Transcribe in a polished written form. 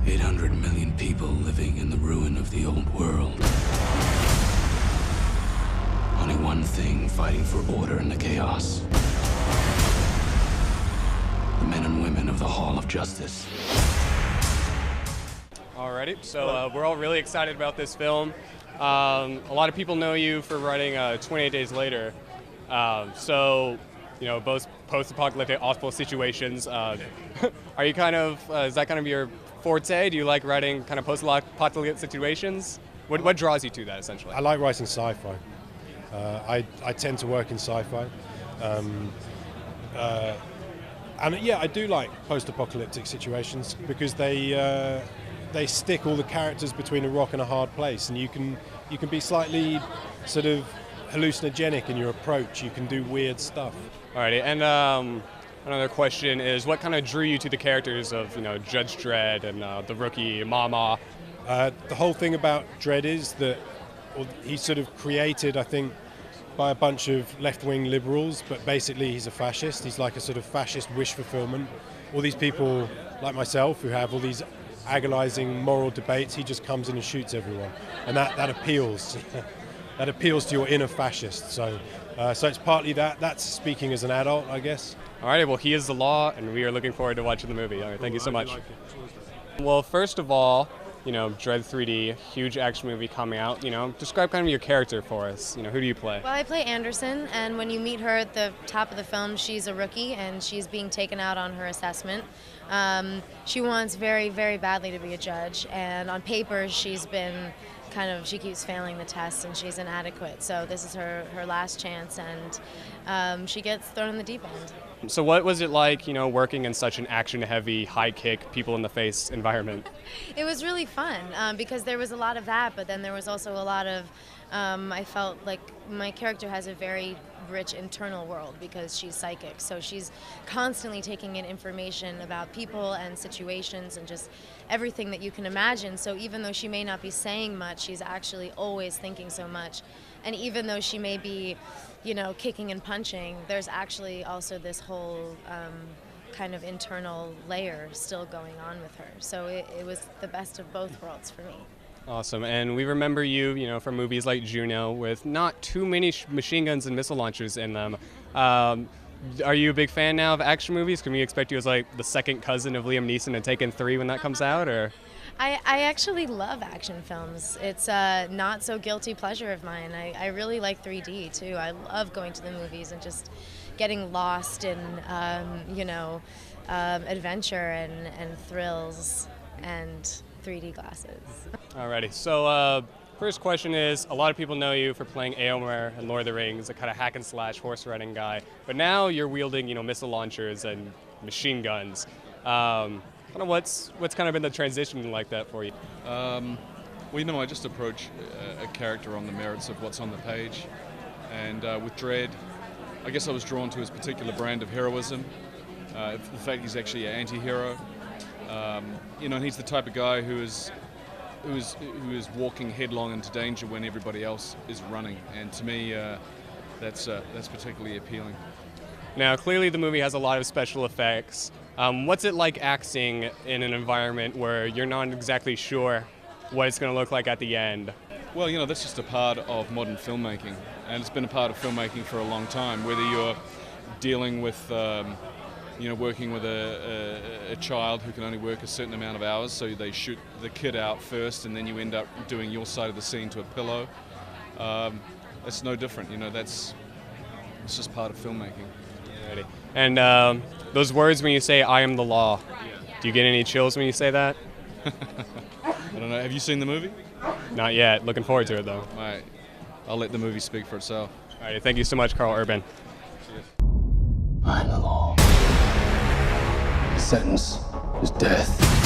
800 million people living in the ruin of the old world. Only one thing fighting for order in the chaos. The men and women of the Hall of Justice. Alrighty, so we're all really excited about this film. A lot of people know you for writing 28 Days Later. So, you know, both post-apocalyptic awful situations. Are you kind of, is that kind of your forte? Do you like writing kind of post-apocalyptic situations? What draws you to that, essentially? I like writing sci-fi. I tend to work in sci-fi. And yeah, I do like post-apocalyptic situations because they stick all the characters between a rock and a hard place, and you can be slightly sort of hallucinogenic in your approach. You can do weird stuff. Alrighty, and another question is, what kind of drew you to the characters of, you know, Judge Dredd and the rookie Mama? The whole thing about Dredd is that he's sort of created, I think, by a bunch of left-wing liberals, but basically he's a fascist. He's like a sort of fascist wish fulfillment. All these people like myself who have all these agonizing moral debates, he just comes in and shoots everyone, and that appeals. That appeals to your inner fascist. So it's partly that's speaking as an adult, I guess. All right, well, he is the law, and we are looking forward to watching the movie. All right, thank you so much. Well, first of all, you know, Dredd 3D, huge action movie coming out. You know, describe kind of your character for us. You know, who do you play? Well, I play Anderson, and when you meet her at the top of the film, she's a rookie, and she's being taken out on her assessment. She wants very, very badly to be a judge, and on paper, she's been she keeps failing the tests, and she's inadequate. So this is her last chance, and she gets thrown in the deep end. So what was it like, you know, working in such an action-heavy, high-kick, people-in-the-face environment? It was really fun because there was a lot of that, but then there was also a lot of, I felt like my character has a very rich internal world because she's psychic. So she's constantly taking in information about people and situations and just everything that you can imagine. So even though she may not be saying much, she's actually always thinking so much. And even though she may be, you know, kicking and punching, there's actually also this whole kind of internal layer still going on with her. So it was the best of both worlds for me. Awesome, and we remember you, you know, from movies like Juno with not too many machine guns and missile launchers in them. Are you a big fan now of action movies? Can we expect you as like the second cousin of Liam Neeson in Taken 3 when that comes out, or? I actually love action films. It's a not so guilty pleasure of mine. I really like 3D too. I love going to the movies and just getting lost in, you know, adventure and thrills and 3D glasses. Alrighty, so first question is, a lot of people know you for playing Éomer in Lord of the Rings, a kind of hack and slash horse riding guy, but now you're wielding, you know, missile launchers and machine guns. Kind of what's kind of been the transition like that for you? Well, you know, I just approach a character on the merits of what's on the page, and with Dredd, I guess I was drawn to his particular brand of heroism. The fact he's actually an anti-hero. You know, and he's the type of guy who is walking headlong into danger when everybody else is running, and to me, that's particularly appealing. Now, clearly, the movie has a lot of special effects. What's it like acting in an environment where you're not exactly sure what it's going to look like at the end? Well, you know, that's just a part of modern filmmaking, and it's been a part of filmmaking for a long time. Whether you're dealing with you know, working with a child who can only work a certain amount of hours, so they shoot the kid out first, and then you end up doing your side of the scene to a pillow. It's no different, you know. It's just part of filmmaking. Alrighty. And those words when you say "I am the law," do you get any chills when you say that? I don't know. Have you seen the movie? Not yet. Looking forward to it though. All right. I'll let the movie speak for itself. Alrighty. Thank you so much, Karl Urban. Cheers. I'm the law. The sentence is death.